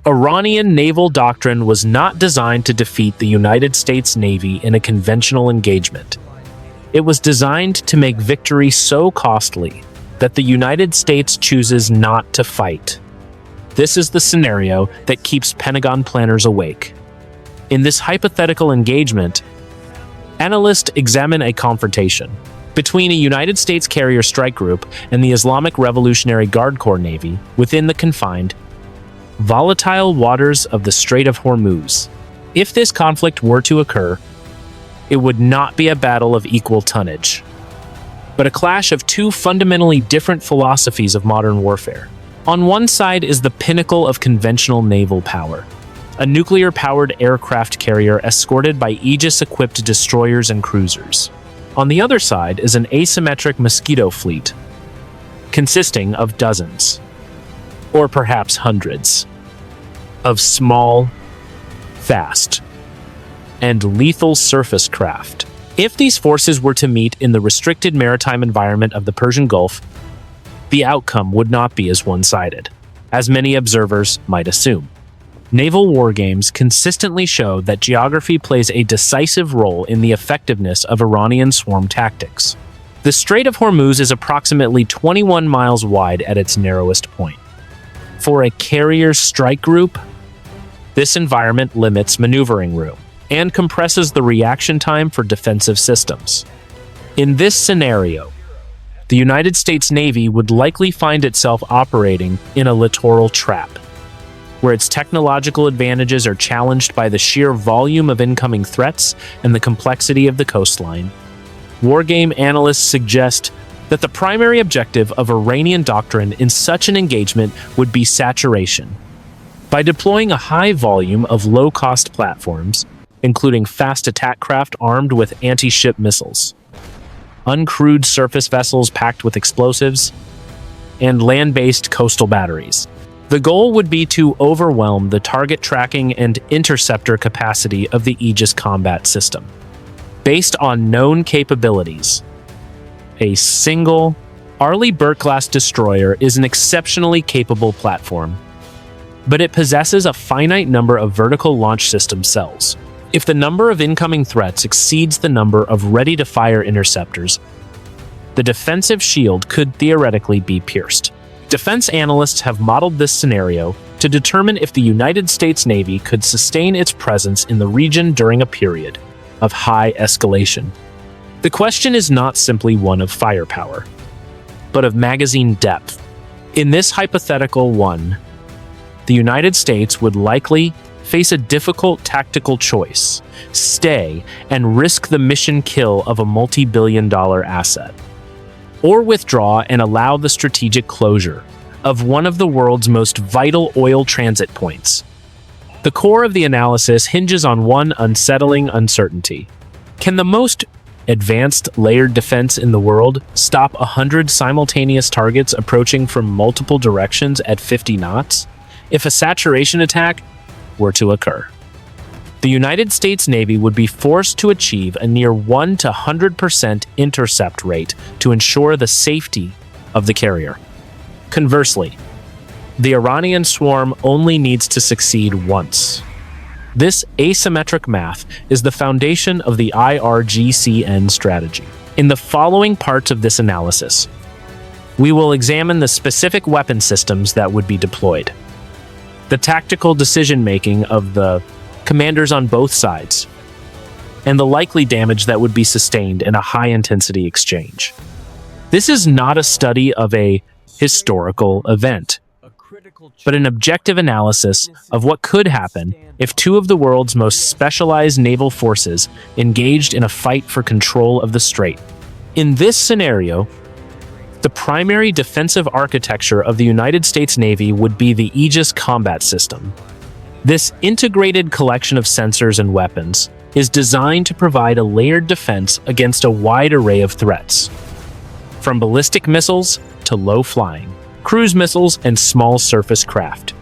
Iranian naval doctrine was not designed to defeat the United States Navy in a conventional engagement. It was designed to make victory so costly that the United States chooses not to fight. This is the scenario that keeps Pentagon planners awake. In this hypothetical engagement, analysts examine a confrontation between a United States carrier strike group and the Islamic Revolutionary Guard Corps Navy within the confined, volatile waters of the Strait of Hormuz. If this conflict were to occur, it would not be a battle of equal tonnage, but a clash of two fundamentally different philosophies of modern warfare. On one side is the pinnacle of conventional naval power, a nuclear-powered aircraft carrier escorted by Aegis-equipped destroyers and cruisers. On the other side is an asymmetric mosquito fleet, consisting of dozens, or perhaps hundreds, of small, fast, and lethal surface craft. If these forces were to meet in the restricted maritime environment of the Persian Gulf, the outcome would not be as one-sided, as many observers might assume. Naval wargames consistently show that geography plays a decisive role in the effectiveness of Iranian swarm tactics. The Strait of Hormuz is approximately 21 miles wide at its narrowest point. For a carrier strike group, this environment limits maneuvering room and compresses the reaction time for defensive systems. In this scenario, the United States Navy would likely find itself operating in a littoral trap, where its technological advantages are challenged by the sheer volume of incoming threats and the complexity of the coastline. Wargame analysts suggest that the primary objective of Iranian doctrine in such an engagement would be saturation. By deploying a high volume of low-cost platforms, including fast attack craft armed with anti-ship missiles, uncrewed surface vessels packed with explosives, and land-based coastal batteries. The goal would be to overwhelm the target tracking and interceptor capacity of the Aegis combat system. Based on known capabilities, a single Arleigh Burke-class destroyer is an exceptionally capable platform, but it possesses a finite number of vertical launch system cells. If the number of incoming threats exceeds the number of ready-to-fire interceptors, the defensive shield could theoretically be pierced. Defense analysts have modeled this scenario to determine if the United States Navy could sustain its presence in the region during a period of high escalation. The question is not simply one of firepower, but of magazine depth. In this hypothetical one, the United States would likely face a difficult tactical choice: stay and risk the mission kill of a multi-billion-dollar asset, or withdraw and allow the strategic closure of one of the world's most vital oil transit points. The core of the analysis hinges on one unsettling uncertainty. Can the most advanced layered defense in the world stop 100 simultaneous targets approaching from multiple directions at 50 knots if a saturation attack were to occur? The United States Navy would be forced to achieve a near 1 to 100% intercept rate to ensure the safety of the carrier. Conversely, the Iranian swarm only needs to succeed once. This asymmetric math is the foundation of the IRGCN strategy. In the following parts of this analysis, we will examine the specific weapon systems that would be deployed, the tactical decision-making of the commanders on both sides, and the likely damage that would be sustained in a high-intensity exchange. This is not a study of a historical event, but an objective analysis of what could happen if two of the world's most specialized naval forces engaged in a fight for control of the strait. In this scenario, the primary defensive architecture of the United States Navy would be the Aegis combat system. This integrated collection of sensors and weapons is designed to provide a layered defense against a wide array of threats, from ballistic missiles to low-flying cruise missiles and small surface craft.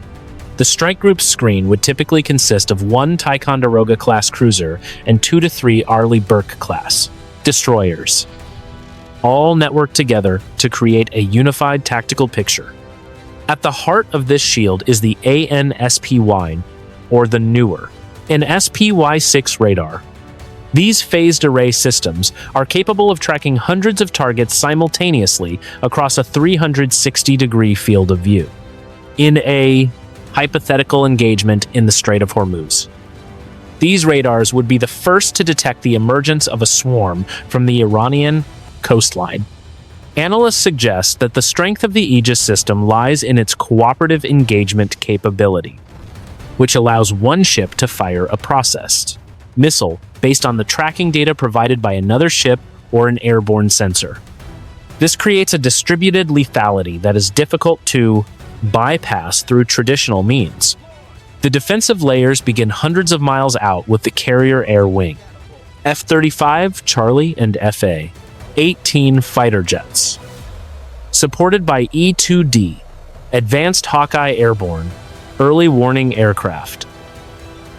The strike group's screen would typically consist of one Ticonderoga-class cruiser and 2 to 3 Arleigh Burke-class destroyers, all networked together to create a unified tactical picture. At the heart of this shield is the ANSPY, or the newer, an SPY-6 radar. These phased array systems are capable of tracking hundreds of targets simultaneously across a 360-degree field of view, in a hypothetical engagement in the Strait of Hormuz. These radars would be the first to detect the emergence of a swarm from the Iranian coastline. Analysts suggest that the strength of the Aegis system lies in its cooperative engagement capability, which allows one ship to fire a processed missile based on the tracking data provided by another ship or an airborne sensor. This creates a distributed lethality that is difficult to bypass through traditional means. The defensive layers begin hundreds of miles out with the carrier air wing, F-35 Charlie and FA-18 fighter jets, supported by E-2D, Advanced Hawkeye Airborne, early warning aircraft,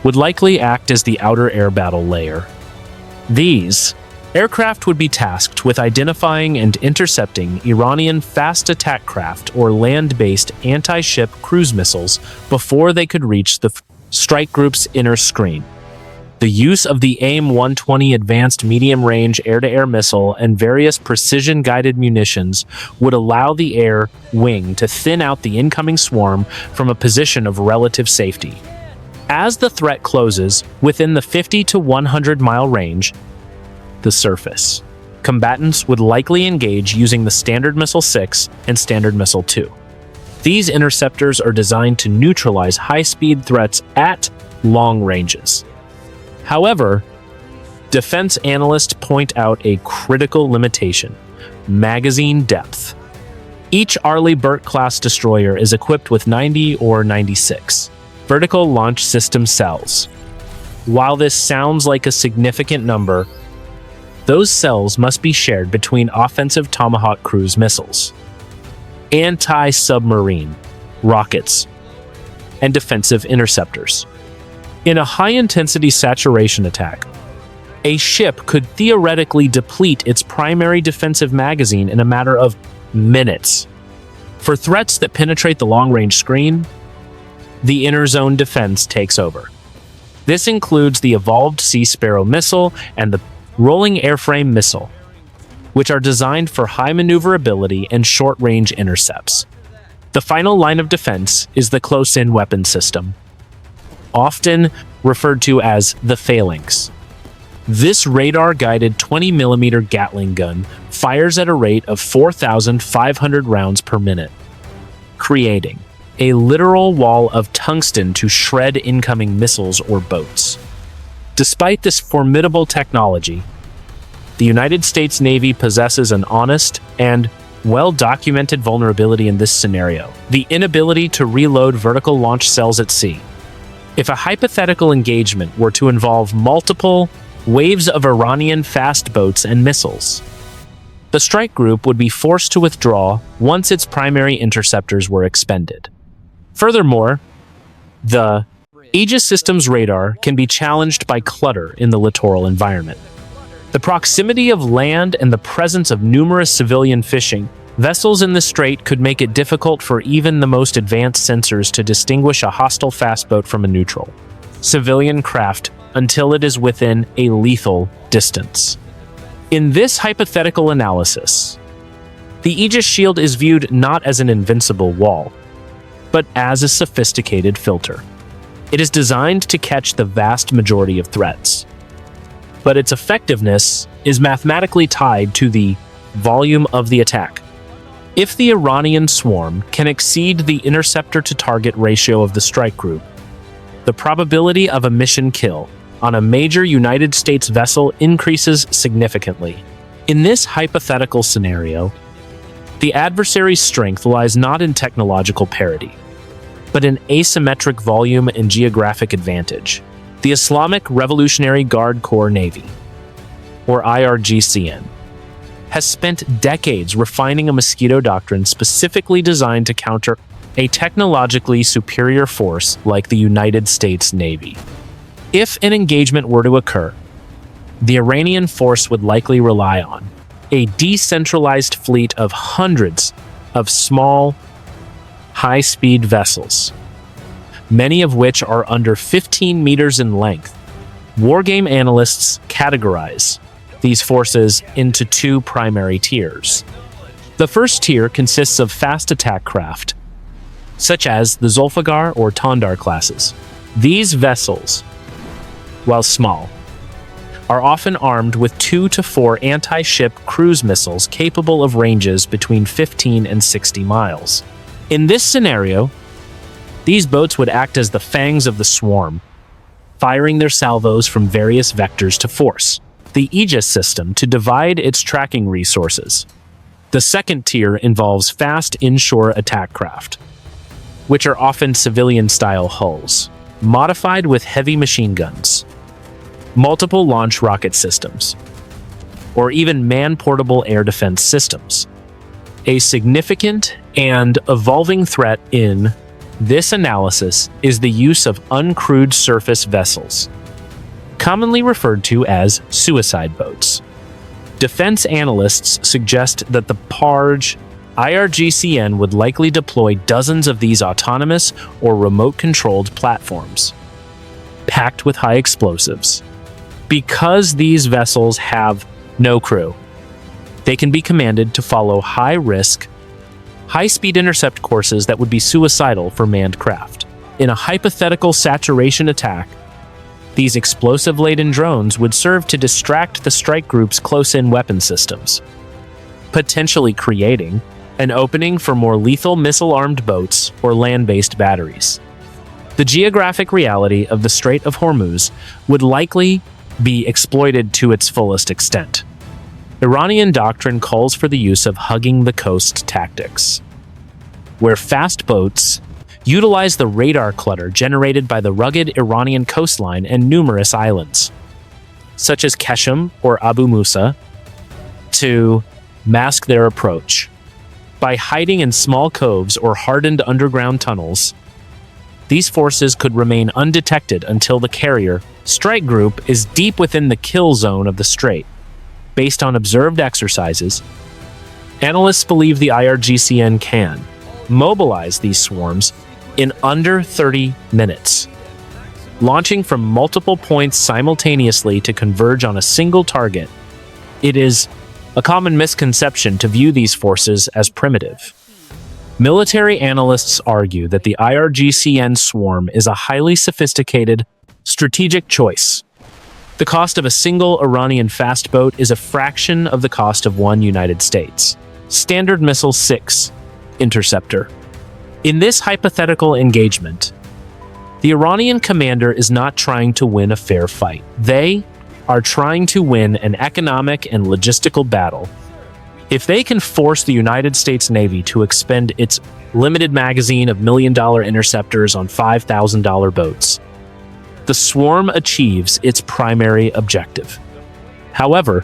would likely act as the outer air battle layer. These aircraft would be tasked with identifying and intercepting Iranian fast attack craft or land-based anti-ship cruise missiles before they could reach the strike group's inner screen. The use of the AIM-120 advanced medium-range air-to-air missile and various precision-guided munitions would allow the air wing to thin out the incoming swarm from a position of relative safety. As the threat closes within the 50 to 100 mile range, the surface, combatants would likely engage using the Standard Missile 6 and Standard Missile 2. These interceptors are designed to neutralize high-speed threats at long ranges. However, defense analysts point out a critical limitation: magazine depth. Each Arleigh Burke-class destroyer is equipped with 90 or 96 vertical launch system cells. While this sounds like a significant number, those cells must be shared between offensive Tomahawk cruise missiles, anti-submarine rockets, and defensive interceptors. In a high-intensity saturation attack, a ship could theoretically deplete its primary defensive magazine in a matter of minutes. For threats that penetrate the long-range screen, the inner zone defense takes over. This includes the evolved Sea Sparrow missile and the rolling airframe missile, which are designed for high maneuverability and short-range intercepts. The final line of defense is the close-in weapon system, often referred to as the phalanx. This radar-guided 20mm Gatling gun fires at a rate of 4,500 rounds per minute, creating a literal wall of tungsten to shred incoming missiles or boats. Despite this formidable technology, the United States Navy possesses an honest and well-documented vulnerability in this scenario: the inability to reload vertical launch cells at sea. If a hypothetical engagement were to involve multiple waves of Iranian fast boats and missiles, the strike group would be forced to withdraw once its primary interceptors were expended. Furthermore, the Aegis system's radar can be challenged by clutter in the littoral environment. The proximity of land and the presence of numerous civilian fishing vessels in the strait could make it difficult for even the most advanced sensors to distinguish a hostile fast boat from a neutral civilian craft until it is within a lethal distance. In this hypothetical analysis, the Aegis shield is viewed not as an invincible wall, but as a sophisticated filter. It is designed to catch the vast majority of threats, but its effectiveness is mathematically tied to the volume of the attack. If the Iranian swarm can exceed the interceptor-to-target ratio of the strike group, the probability of a mission kill on a major United States vessel increases significantly. In this hypothetical scenario, the adversary's strength lies not in technological parity, but in asymmetric volume and geographic advantage. The Islamic Revolutionary Guard Corps Navy, or IRGCN, has spent decades refining a mosquito doctrine specifically designed to counter a technologically superior force like the United States Navy. If an engagement were to occur, the Iranian force would likely rely on a decentralized fleet of hundreds of small, high-speed vessels, many of which are under 15 meters in length. Wargame analysts categorize these forces into two primary tiers. The first tier consists of fast attack craft, such as the Zulfiqar or Tondar classes. These vessels, while small, are often armed with 2 to 4 anti-ship cruise missiles capable of ranges between 15 and 60 miles. In this scenario, these boats would act as the fangs of the swarm, firing their salvos from various vectors to force the Aegis system to divide its tracking resources. The second tier involves fast inshore attack craft, which are often civilian-style hulls, modified with heavy machine guns, multiple launch rocket systems, or even man-portable air defense systems. A significant and evolving threat in this analysis is the use of uncrewed surface vessels, commonly referred to as suicide boats. Defense analysts suggest that the PARG IRGCN would likely deploy dozens of these autonomous or remote-controlled platforms, packed with high explosives. Because these vessels have no crew, they can be commanded to follow high-risk, high-speed intercept courses that would be suicidal for manned craft. In a hypothetical saturation attack, these explosive-laden drones would serve to distract the strike group's close-in weapon systems, potentially creating an opening for more lethal missile-armed boats or land-based batteries. The geographic reality of the Strait of Hormuz would likely be exploited to its fullest extent. Iranian doctrine calls for the use of hugging the coast tactics, where fast boats utilize the radar clutter generated by the rugged Iranian coastline and numerous islands, such as Keshem or Abu Musa, to mask their approach. By hiding in small coves or hardened underground tunnels, these forces could remain undetected until the carrier strike group is deep within the kill zone of the strait. Based on observed exercises, analysts believe the IRGCN can mobilize these swarms in under 30 minutes, launching from multiple points simultaneously to converge on a single target. It is a common misconception to view these forces as primitive. Military analysts argue that the IRGCN swarm is a highly sophisticated, strategic choice. The cost of a single Iranian fast boat is a fraction of the cost of one United States Standard Missile 6 interceptor. In this hypothetical engagement, the Iranian commander is not trying to win a fair fight. They are trying to win an economic and logistical battle. If they can force the United States Navy to expend its limited magazine of million-dollar interceptors on $5,000 boats, the swarm achieves its primary objective. However,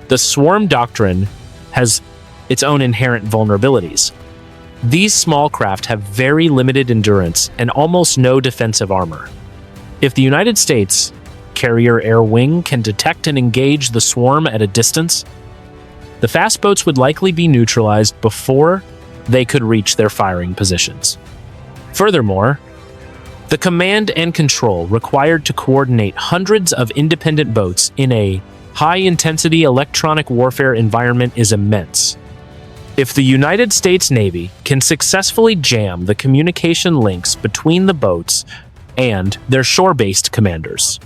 the swarm doctrine has its own inherent vulnerabilities. These small craft have very limited endurance and almost no defensive armor. If the United States carrier air wing can detect and engage the swarm at a distance, the fast boats would likely be neutralized before they could reach their firing positions. Furthermore, the command and control required to coordinate hundreds of independent boats in a high-intensity electronic warfare environment is immense. If the United States Navy can successfully jam the communication links between the boats and their shore-based commanders,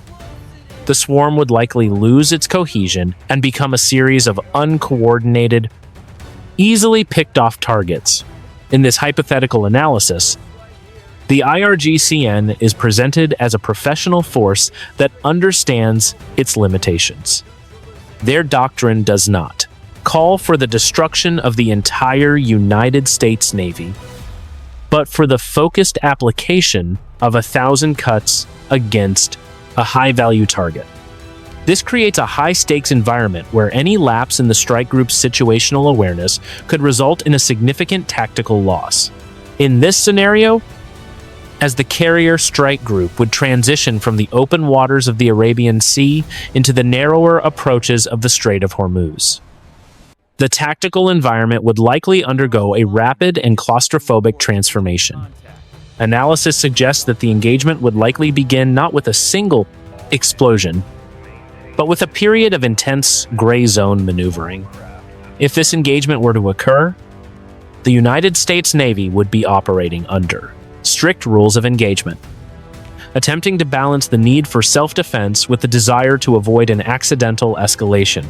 the swarm would likely lose its cohesion and become a series of uncoordinated, easily picked-off targets. In this hypothetical analysis, the IRGCN is presented as a professional force that understands its limitations. Their doctrine does not call for the destruction of the entire United States Navy, but for the focused application of 1,000 cuts against a high-value target. This creates a high-stakes environment where any lapse in the strike group's situational awareness could result in a significant tactical loss. In this scenario, as the carrier strike group would transition from the open waters of the Arabian Sea into the narrower approaches of the Strait of Hormuz. The tactical environment would likely undergo a rapid and claustrophobic transformation. Analysis suggests that the engagement would likely begin not with a single explosion, but with a period of intense gray zone maneuvering. If this engagement were to occur, the United States Navy would be operating under strict rules of engagement, attempting to balance the need for self-defense with the desire to avoid an accidental escalation.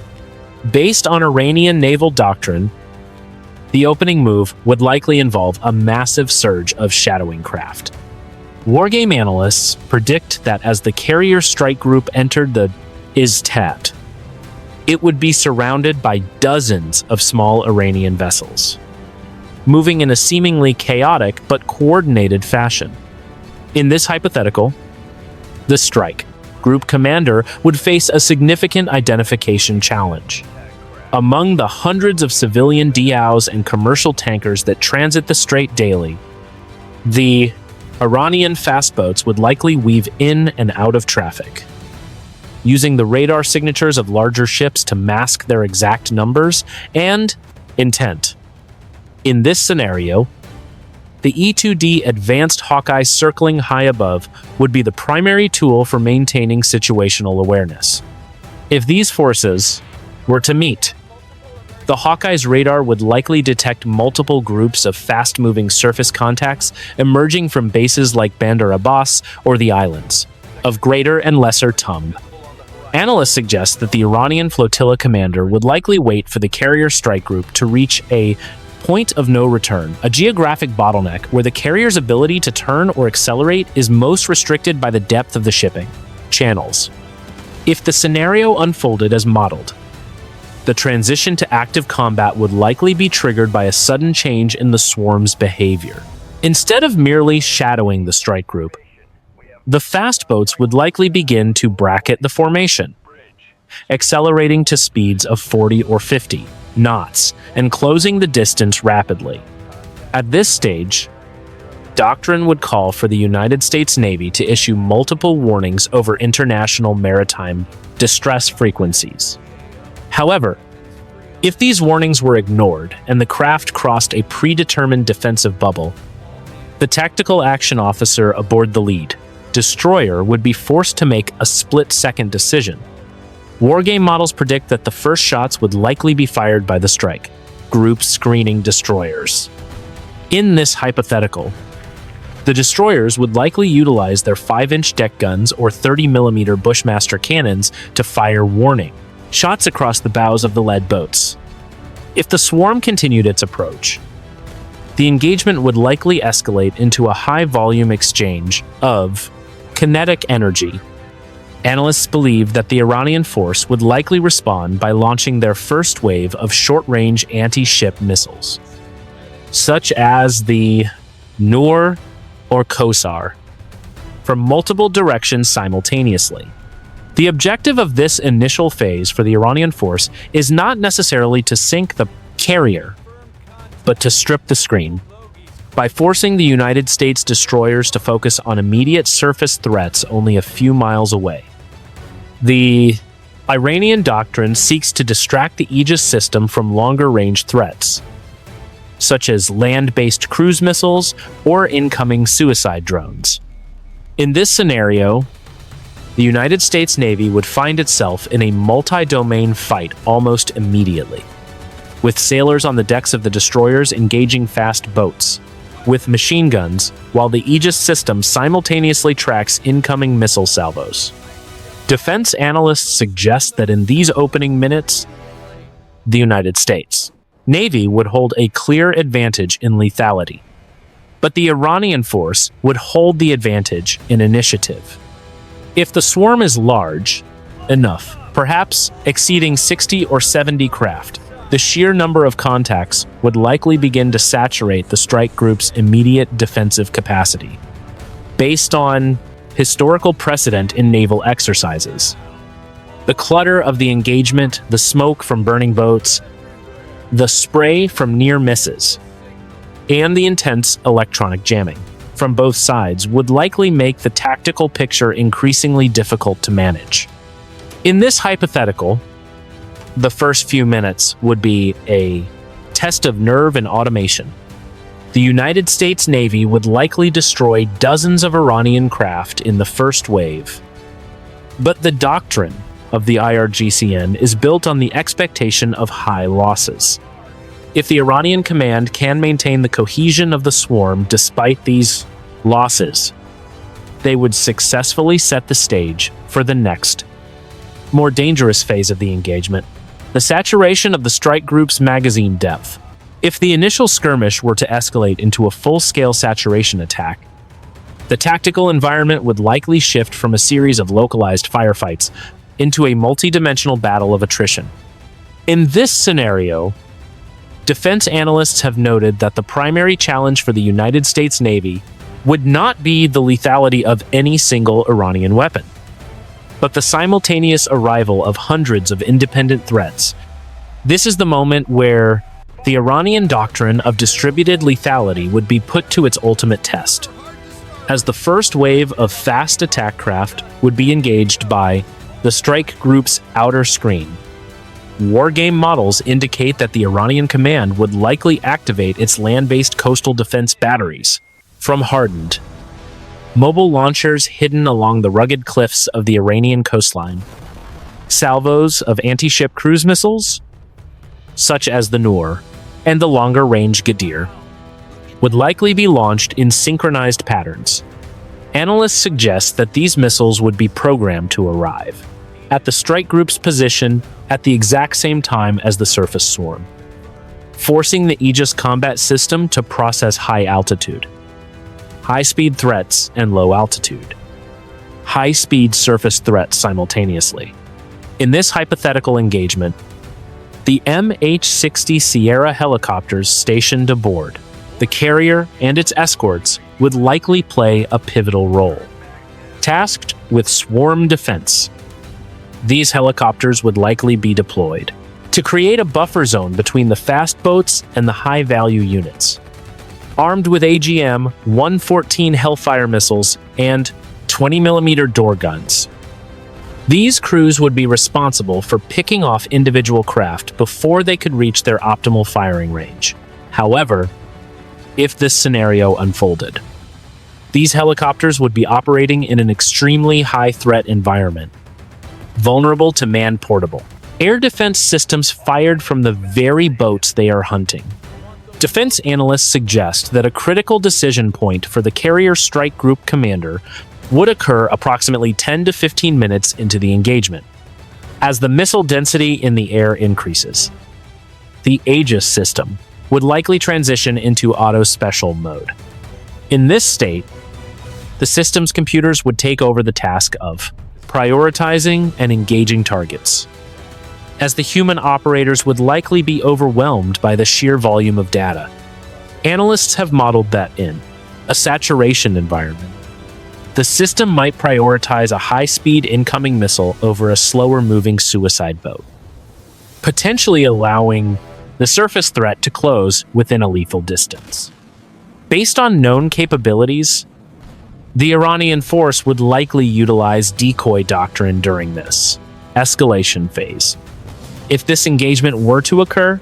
Based on Iranian naval doctrine, the opening move would likely involve a massive surge of shadowing craft. Wargame analysts predict that as the carrier strike group entered the Istat, it would be surrounded by dozens of small Iranian vessels, moving in a seemingly chaotic but coordinated fashion. In this hypothetical, the strike group commander would face a significant identification challenge. Among the hundreds of civilian dhows and commercial tankers that transit the strait daily, the Iranian fast boats would likely weave in and out of traffic, using the radar signatures of larger ships to mask their exact numbers and intent. In this scenario, the E-2D Advanced Hawkeye circling high above would be the primary tool for maintaining situational awareness. If these forces were to meet, the Hawkeye's radar would likely detect multiple groups of fast-moving surface contacts emerging from bases like Bandar Abbas or the islands of Greater and Lesser Tumb. Analysts suggest that the Iranian flotilla commander would likely wait for the carrier strike group to reach a point of no return, a geographic bottleneck where the carrier's ability to turn or accelerate is most restricted by the depth of the shipping channels. If the scenario unfolded as modeled, the transition to active combat would likely be triggered by a sudden change in the swarm's behavior. Instead of merely shadowing the strike group, the fast boats would likely begin to bracket the formation, accelerating to speeds of 40 or 50 knots and closing the distance rapidly. At this stage, doctrine would call for the United States Navy to issue multiple warnings over international maritime distress frequencies. However, if these warnings were ignored and the craft crossed a predetermined defensive bubble, the tactical action officer aboard the lead destroyer would be forced to make a split-second decision. Wargame models predict that the first shots would likely be fired by the strike group screening destroyers. In this hypothetical, the destroyers would likely utilize their 5-inch deck guns or 30mm Bushmaster cannons to fire warning shots across the bows of the lead boats. If the swarm continued its approach, the engagement would likely escalate into a high-volume exchange of kinetic energy. Analysts believe that the Iranian force would likely respond by launching their first wave of short-range anti-ship missiles, such as the Nur or Kosar, from multiple directions simultaneously. The objective of this initial phase for the Iranian force is not necessarily to sink the carrier, but to strip the screen, by forcing the United States destroyers to focus on immediate surface threats only a few miles away. The Iranian doctrine seeks to distract the Aegis system from longer-range threats, such as land-based cruise missiles or incoming suicide drones. In this scenario, the United States Navy would find itself in a multi-domain fight almost immediately, with sailors on the decks of the destroyers engaging fast boats with machine guns, while the Aegis system simultaneously tracks incoming missile salvos. Defense analysts suggest that in these opening minutes, the United States Navy would hold a clear advantage in lethality, but the Iranian force would hold the advantage in initiative. If the swarm is large enough, perhaps exceeding 60 or 70 craft, the sheer number of contacts would likely begin to saturate the strike group's immediate defensive capacity. Based on historical precedent in naval exercises, the clutter of the engagement, the smoke from burning boats, the spray from near misses, and the intense electronic jamming from both sides would likely make the tactical picture increasingly difficult to manage. In this hypothetical, The first few minutes would be a test of nerve and automation. The United States Navy would likely destroy dozens of Iranian craft in the first wave. But the doctrine of the IRGCN is built on the expectation of high losses. If the Iranian command can maintain the cohesion of the swarm despite these losses, they would successfully set the stage for the next, more dangerous phase of the engagement, the saturation of the strike group's magazine depth. If the initial skirmish were to escalate into a full-scale saturation attack, the tactical environment would likely shift from a series of localized firefights into a multi-dimensional battle of attrition. In this scenario, defense analysts have noted that the primary challenge for the United States Navy would not be the lethality of any single Iranian weapon, but the simultaneous arrival of hundreds of independent threats. This is the moment where the Iranian doctrine of distributed lethality would be put to its ultimate test, as the first wave of fast attack craft would be engaged by the strike group's outer screen. Wargame models indicate that the Iranian command would likely activate its land-based coastal defense batteries from hardened mobile launchers hidden along the rugged cliffs of the Iranian coastline. Salvos of anti-ship cruise missiles, such as the Noor and the longer-range Gadir, would likely be launched in synchronized patterns. Analysts suggest that these missiles would be programmed to arrive at the strike group's position at the exact same time as the surface swarm, forcing the Aegis combat system to process high-altitude, high-speed threats, and low-altitude, high-speed surface threats simultaneously. In this hypothetical engagement, the MH-60 Sierra helicopters stationed aboard the carrier and its escorts would likely play a pivotal role. Tasked with swarm defense, these helicopters would likely be deployed to create a buffer zone between the fast boats and the high-value units. Armed with AGM-114 Hellfire missiles and 20mm door guns, these crews would be responsible for picking off individual craft before they could reach their optimal firing range. However, if this scenario unfolded, these helicopters would be operating in an extremely high-threat environment, vulnerable to man-portable air defense systems fired from the very boats they are hunting. Defense analysts suggest that a critical decision point for the carrier strike group commander would occur approximately 10 to 15 minutes into the engagement. As the missile density in the air increases, the Aegis system would likely transition into auto-special mode. In this state, the system's computers would take over the task of prioritizing and engaging targets, as the human operators would likely be overwhelmed by the sheer volume of data. Analysts have modeled that in a saturation environment, the system might prioritize a high-speed incoming missile over a slower-moving suicide boat, potentially allowing the surface threat to close within a lethal distance. Based on known capabilities, the Iranian force would likely utilize decoy doctrine during this escalation phase. If this engagement were to occur,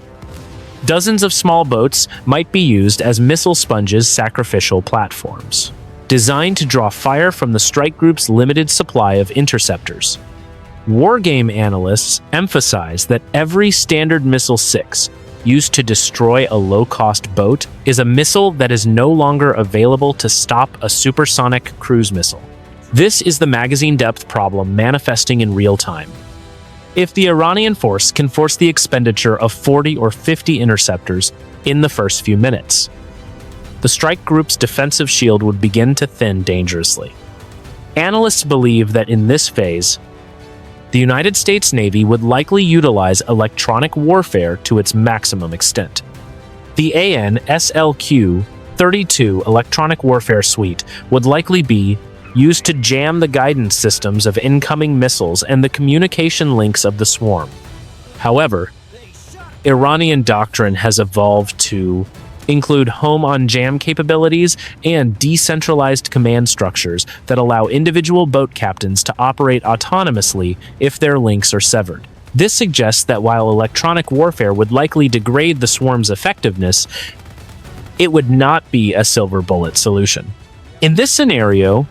dozens of small boats might be used as missile sponges' sacrificial platforms, designed to draw fire from the strike group's limited supply of interceptors. Wargame analysts emphasize that every Standard Missile 6 used to destroy a low-cost boat is a missile that is no longer available to stop a supersonic cruise missile. This is the magazine depth problem manifesting in real time. If the Iranian force can force the expenditure of 40 or 50 interceptors in the first few minutes, the strike group's defensive shield would begin to thin dangerously. Analysts believe that in this phase, the United States Navy would likely utilize electronic warfare to its maximum extent. The AN/SLQ-32 electronic warfare suite would likely be used to jam the guidance systems of incoming missiles and the communication links of the swarm. However, Iranian doctrine has evolved to include home-on-jam capabilities and decentralized command structures that allow individual boat captains to operate autonomously if their links are severed. This suggests that while electronic warfare would likely degrade the swarm's effectiveness, it would not be a silver bullet solution. In this scenario,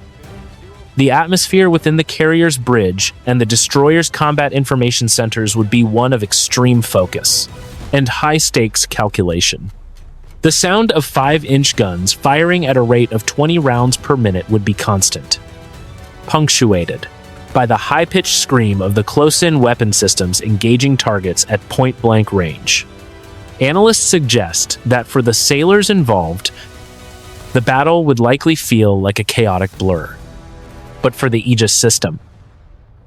the atmosphere within the carrier's bridge and the destroyer's combat information centers would be one of extreme focus and high-stakes calculation. The sound of 5-inch guns firing at a rate of 20 rounds per minute would be constant, punctuated by the high-pitched scream of the close-in weapon systems engaging targets at point-blank range. Analysts suggest that for the sailors involved, the battle would likely feel like a chaotic blur. But for the Aegis system,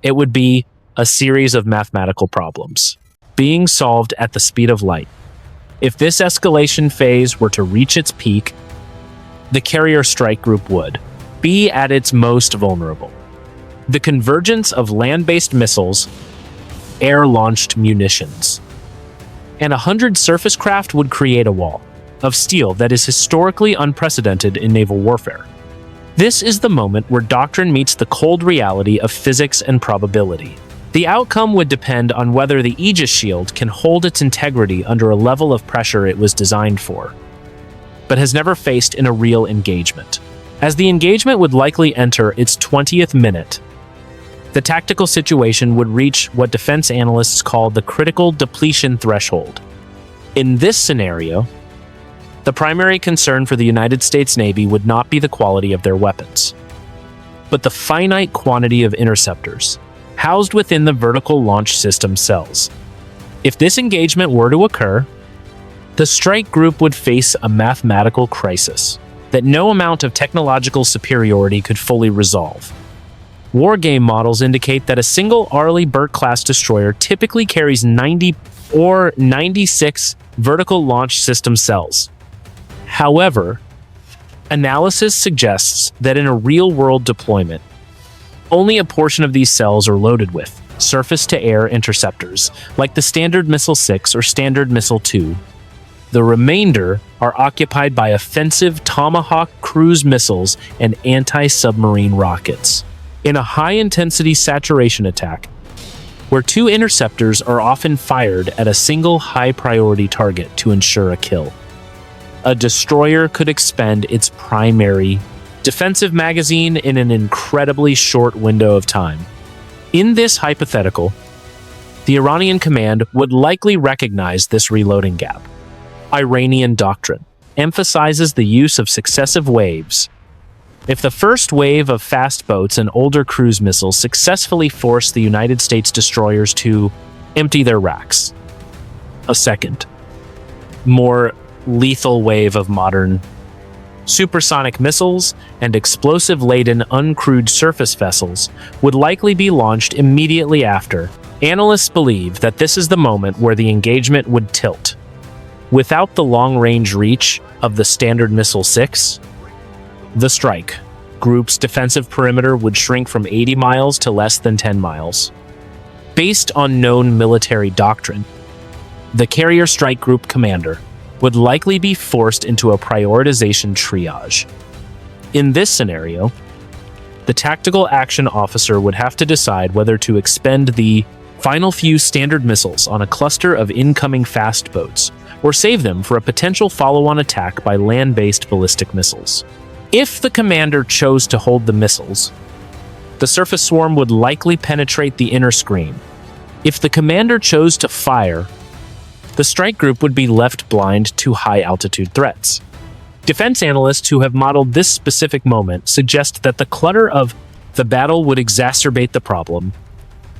it would be a series of mathematical problems being solved at the speed of light. If this escalation phase were to reach its peak, the carrier strike group would be at its most vulnerable. The convergence of land-based missiles, air-launched munitions, and 100 surface craft would create a wall of steel that is historically unprecedented in naval warfare. This is the moment where doctrine meets the cold reality of physics and probability. The outcome would depend on whether the Aegis shield can hold its integrity under a level of pressure it was designed for, but has never faced in a real engagement. As the engagement would likely enter its 20th minute, the tactical situation would reach what defense analysts call the critical depletion threshold. In this scenario, the primary concern for the United States Navy would not be the quality of their weapons, but the finite quantity of interceptors housed within the vertical launch system cells. If this engagement were to occur, the strike group would face a mathematical crisis that no amount of technological superiority could fully resolve. Wargame models indicate that a single Arleigh Burke-class destroyer typically carries 90 or 96 vertical launch system cells. However, analysis suggests that in a real-world deployment, only a portion of these cells are loaded with surface-to-air interceptors, like the Standard Missile 6 or Standard Missile 2. The remainder are occupied by offensive Tomahawk cruise missiles and anti-submarine rockets. In a high-intensity saturation attack, where 2 interceptors are often fired at a single high-priority target to ensure a kill, a destroyer could expend its primary defensive magazine in an incredibly short window of time. In this hypothetical, the Iranian command would likely recognize this reloading gap. Iranian doctrine emphasizes the use of successive waves. If the first wave of fast boats and older cruise missiles successfully force the United States destroyers to empty their racks, a second, more lethal wave of modern supersonic missiles and explosive-laden uncrewed surface vessels would likely be launched immediately after. Analysts believe that this is the moment where the engagement would tilt. Without the long-range reach of the Standard Missile 6, the strike group's defensive perimeter would shrink from 80 miles to less than 10 miles. Based on known military doctrine, the carrier strike group commander would likely be forced into a prioritization triage. In this scenario, the tactical action officer would have to decide whether to expend the final few standard missiles on a cluster of incoming fast boats, or save them for a potential follow-on attack by land-based ballistic missiles. If the commander chose to hold the missiles, the surface swarm would likely penetrate the inner screen. If the commander chose to fire, the strike group would be left blind to high-altitude threats. Defense analysts who have modeled this specific moment suggest that the clutter of the battle would exacerbate the problem.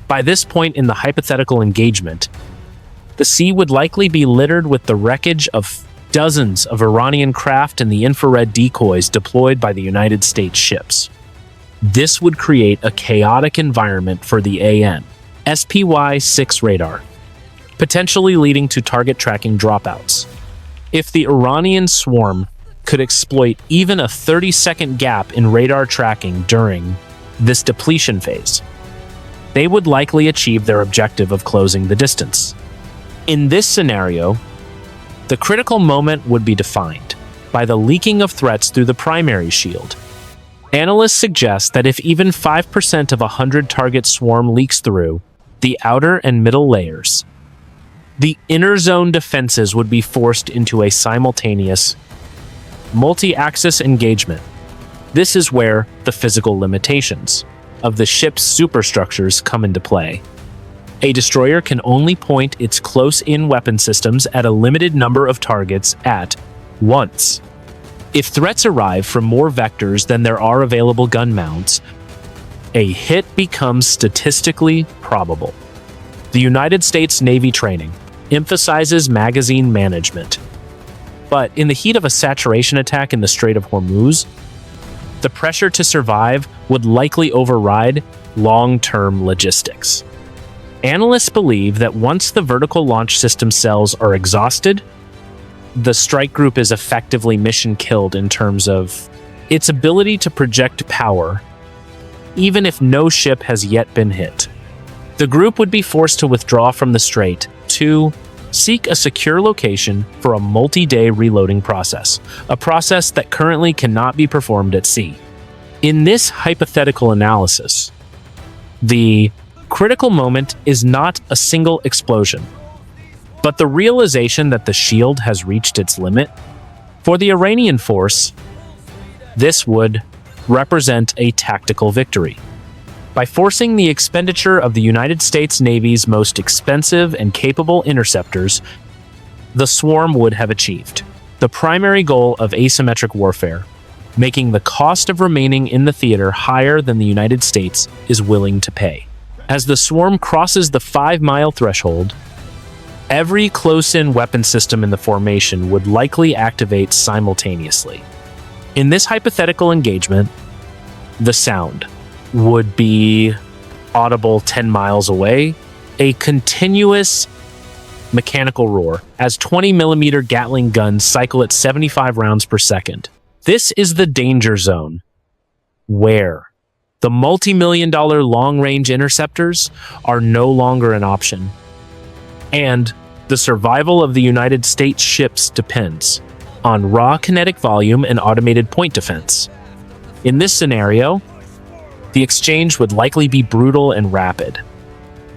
By this point in the hypothetical engagement, the sea would likely be littered with the wreckage of dozens of Iranian craft and the infrared decoys deployed by the United States ships. This would create a chaotic environment for the AN SPY-6 radar, potentially leading to target tracking dropouts. If the Iranian swarm could exploit even a 30-second gap in radar tracking during this depletion phase, they would likely achieve their objective of closing the distance. In this scenario, the critical moment would be defined by the leaking of threats through the primary shield. Analysts suggest that if even 5% of a 100-target swarm leaks through, the outer and middle layers. The inner zone defenses would be forced into a simultaneous, multi-axis engagement. This is where the physical limitations of the ship's superstructures come into play. A destroyer can only point its close-in weapon systems at a limited number of targets at once. If threats arrive from more vectors than there are available gun mounts, a hit becomes statistically probable. The United States Navy training emphasizes magazine management. But in the heat of a saturation attack in the Strait of Hormuz, the pressure to survive would likely override long-term logistics. Analysts believe that once the vertical launch system cells are exhausted, the strike group is effectively mission killed in terms of its ability to project power, even if no ship has yet been hit. The group would be forced to withdraw from the strait to seek a secure location for a multi-day reloading process, a process that currently cannot be performed at sea. In this hypothetical analysis, the critical moment is not a single explosion, but the realization that the shield has reached its limit. For the Iranian force, this would represent a tactical victory. By forcing the expenditure of the United States Navy's most expensive and capable interceptors, the swarm would have achieved the primary goal of asymmetric warfare, making the cost of remaining in the theater higher than the United States is willing to pay. As the swarm crosses the 5-mile threshold, every close-in weapon system in the formation would likely activate simultaneously. In this hypothetical engagement, the sound would be audible 10 miles away, a continuous mechanical roar as 20mm Gatling guns cycle at 75 rounds per second. This is the danger zone, where the multi-million-dollar long-range interceptors are no longer an option, and the survival of the United States ships depends on raw kinetic volume and automated point defense. In this scenario, the exchange would likely be brutal and rapid.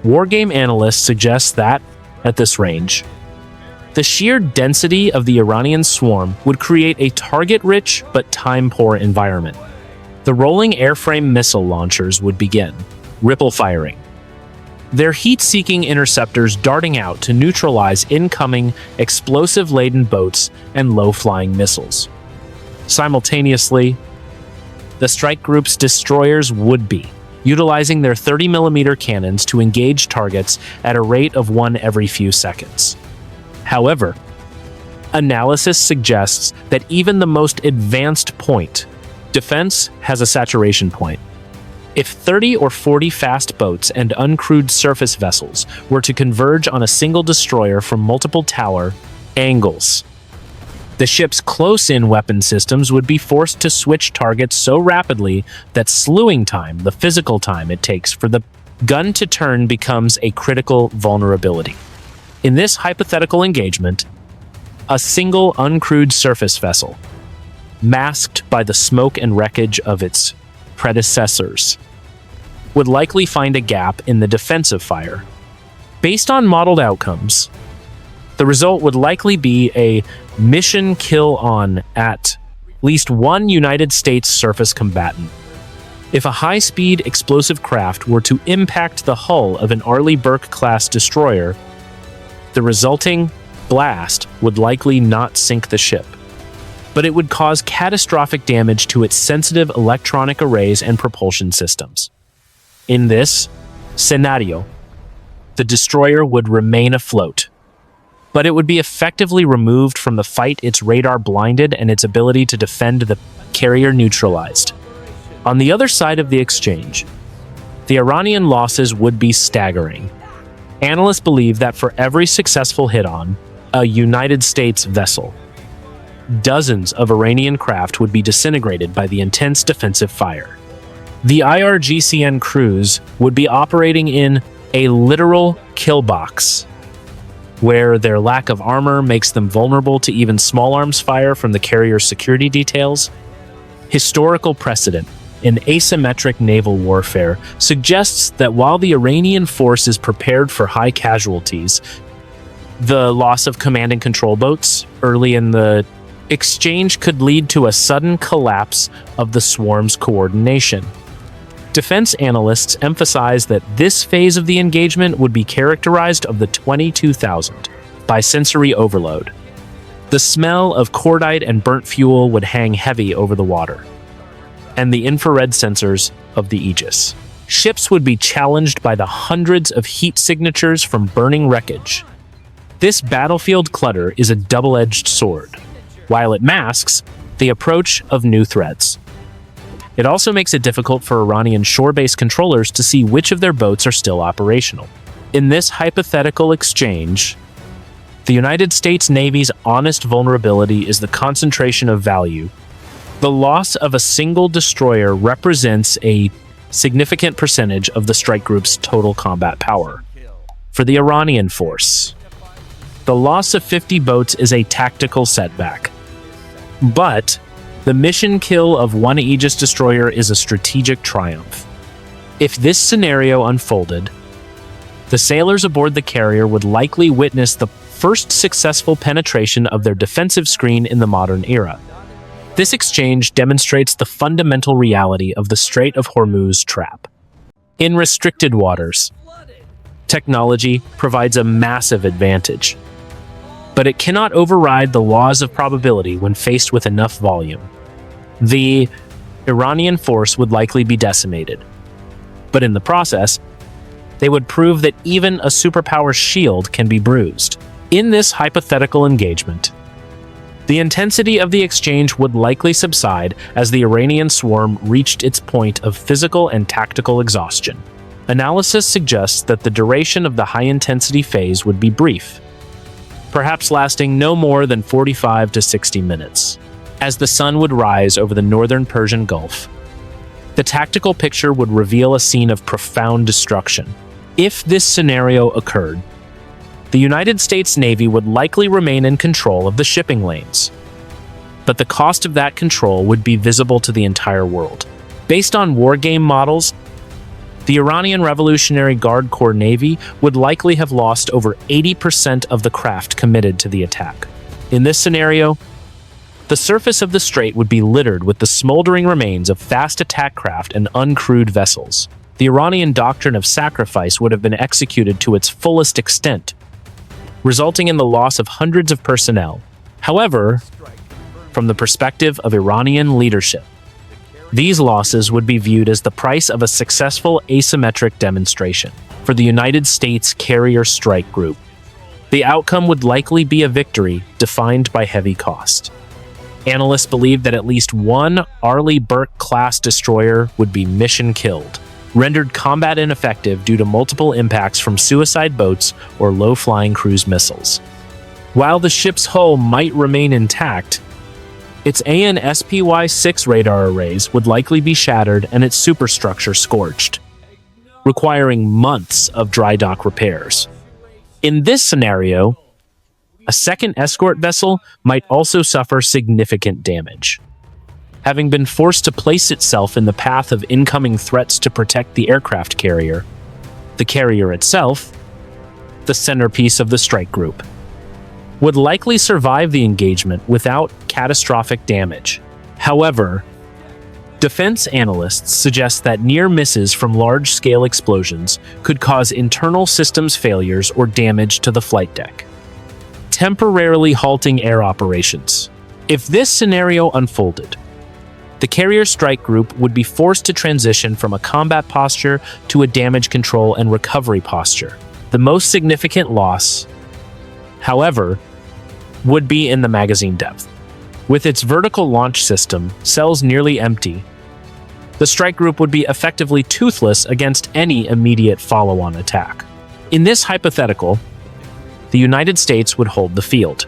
Wargame analysts suggest that, at this range, the sheer density of the Iranian swarm would create a target-rich but time-poor environment. The rolling airframe missile launchers would begin, ripple firing, their heat-seeking interceptors darting out to neutralize incoming explosive-laden boats and low-flying missiles. Simultaneously, the strike group's destroyers would be utilizing their 30mm cannons to engage targets at a rate of 1 every few seconds. However, analysis suggests that even the most advanced point defense has a saturation point. If 30 or 40 fast boats and uncrewed surface vessels were to converge on a single destroyer from multiple tower angles, the ship's close-in weapon systems would be forced to switch targets so rapidly that slewing time, the physical time it takes for the gun to turn, becomes a critical vulnerability. In this hypothetical engagement, a single uncrewed surface vessel, masked by the smoke and wreckage of its predecessors, would likely find a gap in the defensive fire. Based on modeled outcomes, the result would likely be a mission kill on at least one United States surface combatant. If a high-speed explosive craft were to impact the hull of an Arleigh Burke-class destroyer, the resulting blast would likely not sink the ship, but it would cause catastrophic damage to its sensitive electronic arrays and propulsion systems. In this scenario, the destroyer would remain afloat, but it would be effectively removed from the fight, its radar blinded, and its ability to defend the carrier neutralized. On the other side of the exchange, the Iranian losses would be staggering. Analysts believe that for every successful hit on a United States vessel, dozens of Iranian craft would be disintegrated by the intense defensive fire. The IRGCN crews would be operating in a literal kill box, where their lack of armor makes them vulnerable to even small arms fire from the carrier's security details. Historical precedent in asymmetric naval warfare suggests that while the Iranian force is prepared for high casualties, the loss of command and control boats early in the exchange could lead to a sudden collapse of the swarm's coordination. Defense analysts emphasize that this phase of the engagement would be characterized of the 22,000 by sensory overload. The smell of cordite and burnt fuel would hang heavy over the water, and the infrared sensors of the Aegis. Ships would be challenged by the hundreds of heat signatures from burning wreckage. This battlefield clutter is a double-edged sword, while it masks the approach of new threats. It also makes it difficult for Iranian shore-based controllers to see which of their boats are still operational. In this hypothetical exchange, the United States Navy's honest vulnerability is the concentration of value. The loss of a single destroyer represents a significant percentage of the strike group's total combat power. For the Iranian force, the loss of 50 boats is a tactical setback. But the mission kill of one Aegis destroyer is a strategic triumph. If this scenario unfolded, the sailors aboard the carrier would likely witness the first successful penetration of their defensive screen in the modern era. This exchange demonstrates the fundamental reality of the Strait of Hormuz trap. In restricted waters, technology provides a massive advantage, but it cannot override the laws of probability when faced with enough volume. The Iranian force would likely be decimated, but in the process, they would prove that even a superpower's shield can be bruised. In this hypothetical engagement, the intensity of the exchange would likely subside as the Iranian swarm reached its point of physical and tactical exhaustion. Analysis suggests that the duration of the high-intensity phase would be brief, perhaps lasting no more than 45 to 60 minutes. As the sun would rise over the northern Persian Gulf, the tactical picture would reveal a scene of profound destruction. If this scenario occurred, the United States Navy would likely remain in control of the shipping lanes, but the cost of that control would be visible to the entire world. Based on wargame models, the Iranian Revolutionary Guard Corps Navy would likely have lost over 80% of the craft committed to the attack. In this scenario, the surface of the strait would be littered with the smoldering remains of fast attack craft and uncrewed vessels. The Iranian doctrine of sacrifice would have been executed to its fullest extent, resulting in the loss of hundreds of personnel. However, from the perspective of Iranian leadership, these losses would be viewed as the price of a successful asymmetric demonstration. For the United States carrier strike group, the outcome would likely be a victory defined by heavy cost. Analysts believe that at least one Arleigh Burke-class destroyer would be mission-killed, rendered combat ineffective due to multiple impacts from suicide boats or low-flying cruise missiles. While the ship's hull might remain intact, its AN/SPY-6 radar arrays would likely be shattered and its superstructure scorched, requiring months of dry dock repairs. In this scenario, a second escort vessel might also suffer significant damage. Having been forced to place itself in the path of incoming threats to protect the aircraft carrier, the carrier itself, the centerpiece of the strike group, would likely survive the engagement without catastrophic damage. However, defense analysts suggest that near misses from large-scale explosions could cause internal systems failures or damage to the flight deck, temporarily halting air operations. If this scenario unfolded, the carrier strike group would be forced to transition from a combat posture to a damage control and recovery posture. The most significant loss, however, would be in the magazine depth. With its vertical launch system, cells nearly empty, the strike group would be effectively toothless against any immediate follow-on attack. In this hypothetical, the United States would hold the field,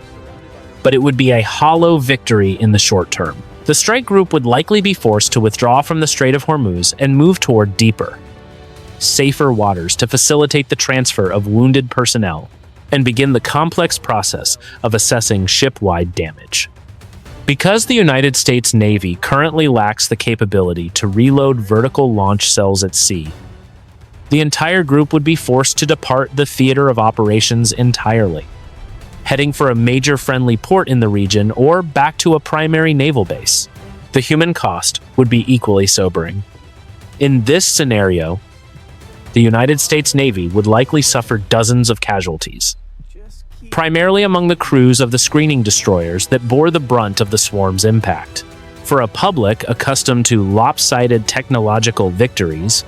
but it would be a hollow victory in the short term. The strike group would likely be forced to withdraw from the Strait of Hormuz and move toward deeper, safer waters to facilitate the transfer of wounded personnel and begin the complex process of assessing ship-wide damage. Because the United States Navy currently lacks the capability to reload vertical launch cells at sea, the entire group would be forced to depart the theater of operations entirely, heading for a major friendly port in the region or back to a primary naval base. The human cost would be equally sobering. In this scenario, the United States Navy would likely suffer dozens of casualties, primarily among the crews of the screening destroyers that bore the brunt of the swarm's impact. For a public accustomed to lopsided technological victories,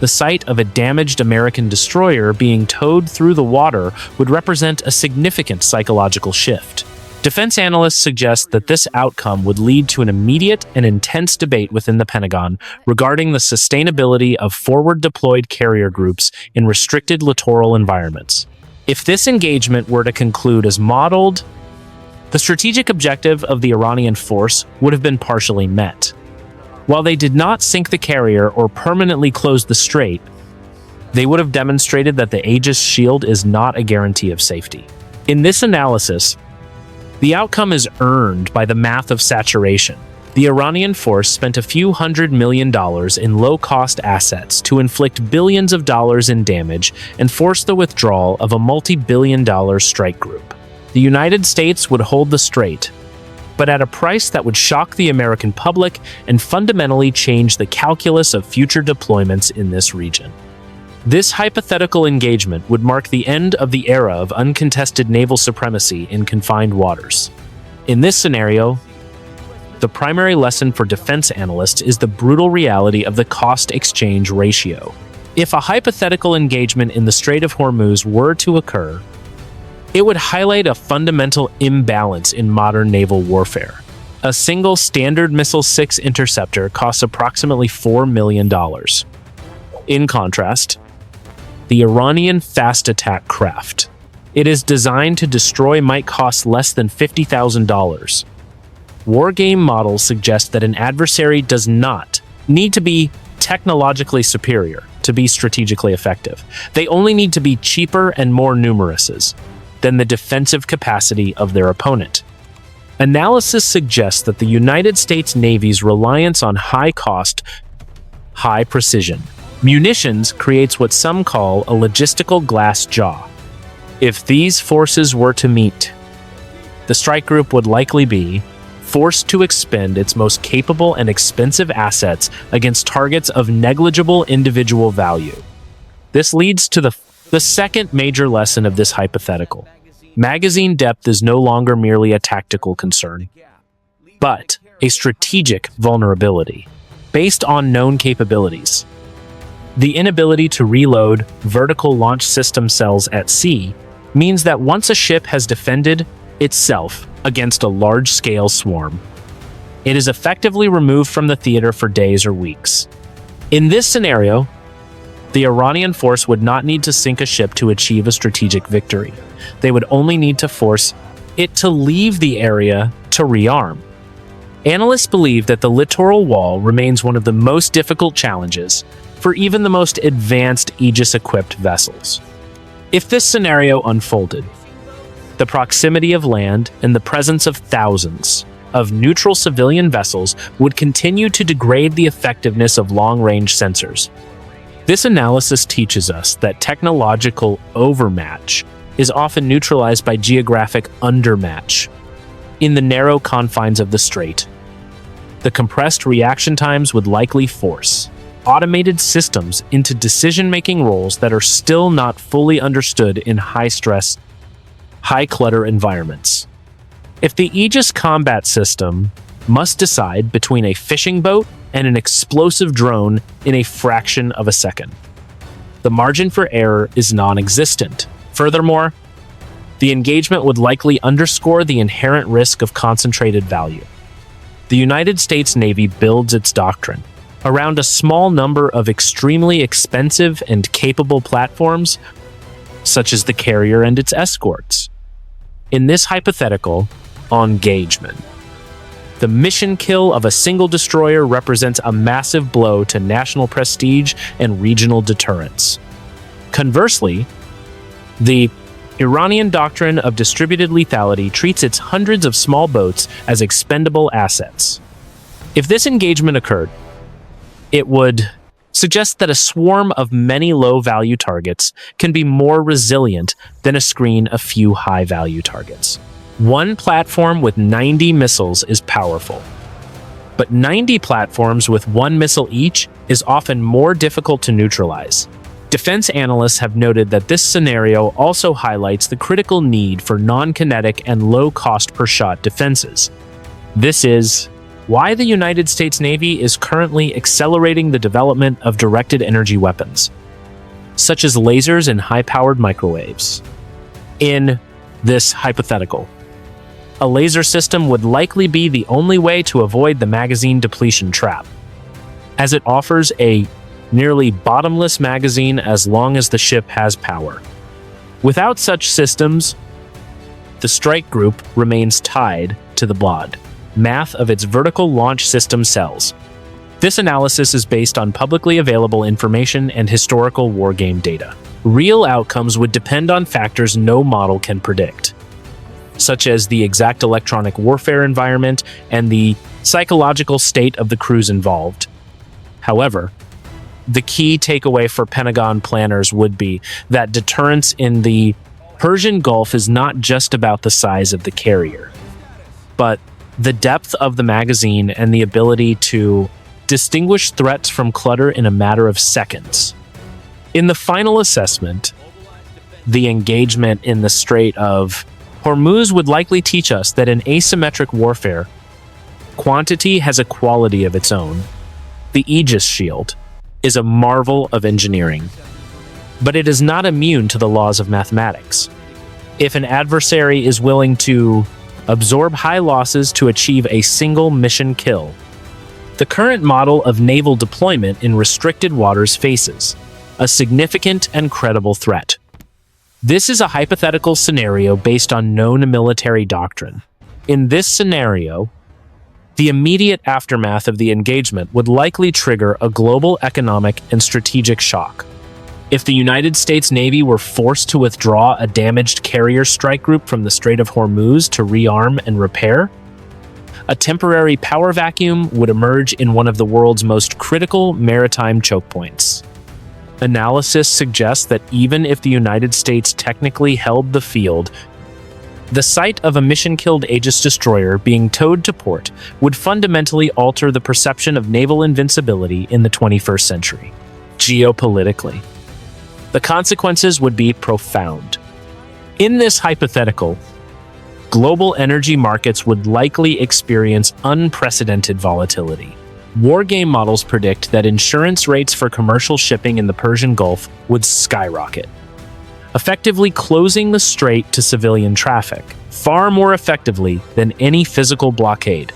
the sight of a damaged American destroyer being towed through the water would represent a significant psychological shift. Defense analysts suggest that this outcome would lead to an immediate and intense debate within the Pentagon regarding the sustainability of forward-deployed carrier groups in restricted littoral environments. If this engagement were to conclude as modeled, the strategic objective of the Iranian force would have been partially met. While they did not sink the carrier or permanently close the strait, they would have demonstrated that the Aegis shield is not a guarantee of safety. In this analysis, the outcome is earned by the math of saturation. The Iranian force spent a few $100 million in low-cost assets to inflict billions of dollars in damage and force the withdrawal of a multi-billion-dollar strike group. The United States would hold the strait, but at a price that would shock the American public and fundamentally change the calculus of future deployments in this region. This hypothetical engagement would mark the end of the era of uncontested naval supremacy in confined waters. In this scenario, the primary lesson for defense analysts is the brutal reality of the cost-exchange ratio. If a hypothetical engagement in the Strait of Hormuz were to occur, it would highlight a fundamental imbalance in modern naval warfare. A single Standard Missile-6 interceptor costs approximately $4 million. In contrast, the Iranian fast attack craft. It is designed to destroy might cost less than $50,000. Wargame models suggest that an adversary does not need to be technologically superior to be strategically effective. They only need to be cheaper and more numerous than the defensive capacity of their opponent. Analysis suggests that the United States Navy's reliance on high-cost, high-precision munitions creates what some call a logistical glass jaw. If these forces were to meet, the strike group would likely be forced to expend its most capable and expensive assets against targets of negligible individual value. This leads to the second major lesson of this hypothetical. Magazine depth is no longer merely a tactical concern, but a strategic vulnerability based on known capabilities. The inability to reload vertical launch system cells at sea means that once a ship has defended itself against a large-scale swarm, it is effectively removed from the theater for days or weeks. In this scenario, the Iranian force would not need to sink a ship to achieve a strategic victory. They would only need to force it to leave the area to rearm. Analysts believe that the littoral wall remains one of the most difficult challenges for even the most advanced Aegis-equipped vessels. If this scenario unfolded, the proximity of land and the presence of thousands of neutral civilian vessels would continue to degrade the effectiveness of long-range sensors. This analysis teaches us that technological overmatch is often neutralized by geographic undermatch. In the narrow confines of the strait, the compressed reaction times would likely force automated systems into decision-making roles that are still not fully understood in high-stress, high-clutter environments. If the Aegis combat system must decide between a fishing boat and an explosive drone in a fraction of a second, the margin for error is non-existent. Furthermore, the engagement would likely underscore the inherent risk of concentrated value. The United States Navy builds its doctrine around a small number of extremely expensive and capable platforms, such as the carrier and its escorts. In this hypothetical engagement, the mission kill of a single destroyer represents a massive blow to national prestige and regional deterrence. Conversely, the Iranian doctrine of distributed lethality treats its hundreds of small boats as expendable assets. If this engagement occurred, it would suggest that a swarm of many low-value targets can be more resilient than a screen of few high-value targets. One platform with 90 missiles is powerful, but 90 platforms with one missile each is often more difficult to neutralize. Defense analysts have noted that this scenario also highlights the critical need for non-kinetic and low-cost per-shot defenses. This is why the United States Navy is currently accelerating the development of directed energy weapons, such as lasers and high-powered microwaves. In this hypothetical, a laser system would likely be the only way to avoid the magazine depletion trap, as it offers a nearly bottomless magazine as long as the ship has power. Without such systems, the strike group remains tied to the BOD math of its vertical launch system cells. This analysis is based on publicly available information and historical wargame data. Real outcomes would depend on factors no model can predict, such as the exact electronic warfare environment and the psychological state of the crews involved. However, the key takeaway for Pentagon planners would be that deterrence in the Persian Gulf is not just about the size of the carrier, but the depth of the magazine and the ability to distinguish threats from clutter in a matter of seconds. In the final assessment, the engagement in the Strait of Hormuz would likely teach us that in asymmetric warfare, quantity has a quality of its own. The Aegis shield is a marvel of engineering, but it is not immune to the laws of mathematics. If an adversary is willing to absorb high losses to achieve a single mission kill, the current model of naval deployment in restricted waters faces a significant and credible threat. This is a hypothetical scenario based on known military doctrine. In this scenario, the immediate aftermath of the engagement would likely trigger a global economic and strategic shock. If the United States Navy were forced to withdraw a damaged carrier strike group from the Strait of Hormuz to rearm and repair, a temporary power vacuum would emerge in one of the world's most critical maritime choke points. Analysis suggests that even if the United States technically held the field, the sight of a mission-killed Aegis destroyer being towed to port would fundamentally alter the perception of naval invincibility in the 21st century. Geopolitically, the consequences would be profound. In this hypothetical, global energy markets would likely experience unprecedented volatility. Wargame models predict that insurance rates for commercial shipping in the Persian Gulf would skyrocket, effectively closing the strait to civilian traffic, far more effectively than any physical blockade.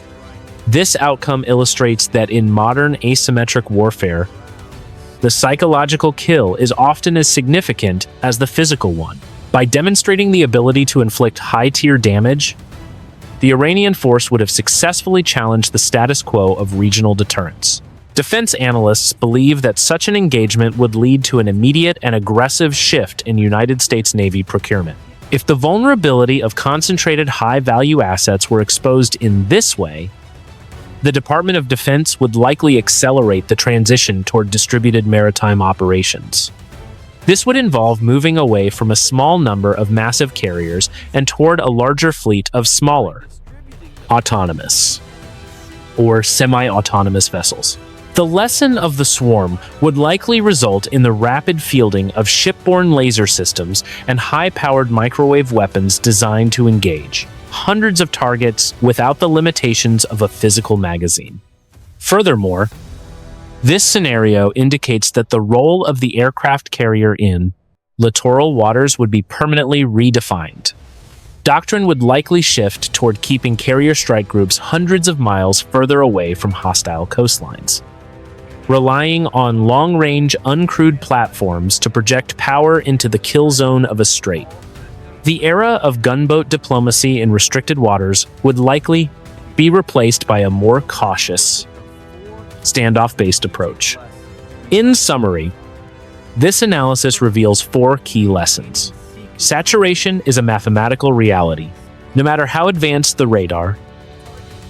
This outcome illustrates that in modern asymmetric warfare, the psychological kill is often as significant as the physical one. By demonstrating the ability to inflict high-tier damage, the Iranian force would have successfully challenged the status quo of regional deterrence. Defense analysts believe that such an engagement would lead to an immediate and aggressive shift in United States Navy procurement. If the vulnerability of concentrated high-value assets were exposed in this way, the Department of Defense would likely accelerate the transition toward distributed maritime operations. This would involve moving away from a small number of massive carriers and toward a larger fleet of smaller, autonomous, or semi-autonomous vessels. The lesson of the swarm would likely result in the rapid fielding of shipborne laser systems and high-powered microwave weapons designed to engage hundreds of targets without the limitations of a physical magazine. Furthermore, this scenario indicates that the role of the aircraft carrier in littoral waters would be permanently redefined. Doctrine would likely shift toward keeping carrier strike groups hundreds of miles further away from hostile coastlines, relying on long-range uncrewed platforms to project power into the kill zone of a strait. The era of gunboat diplomacy in restricted waters would likely be replaced by a more cautious, standoff-based approach. In summary, this analysis reveals 4 key lessons. Saturation is a mathematical reality. No matter how advanced the radar,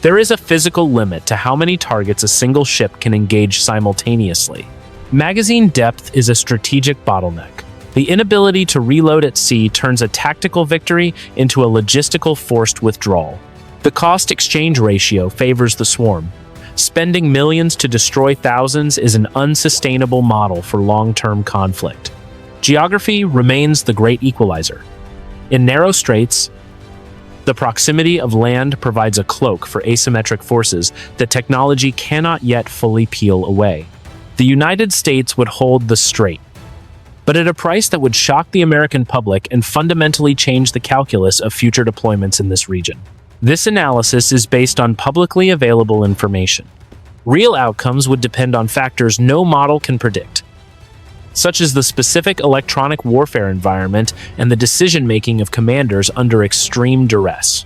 there is a physical limit to how many targets a single ship can engage simultaneously. Magazine depth is a strategic bottleneck. The inability to reload at sea turns a tactical victory into a logistical forced withdrawal. The cost-exchange ratio favors the swarm. Spending millions to destroy thousands is an unsustainable model for long-term conflict. Geography remains the great equalizer. In narrow straits, the proximity of land provides a cloak for asymmetric forces that technology cannot yet fully peel away. The United States would hold the strait, but at a price that would shock the American public and fundamentally change the calculus of future deployments in this region. This analysis is based on publicly available information. Real outcomes would depend on factors no model can predict, such as the specific electronic warfare environment and the decision-making of commanders under extreme duress.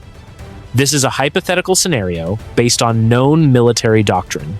This is a hypothetical scenario based on known military doctrine.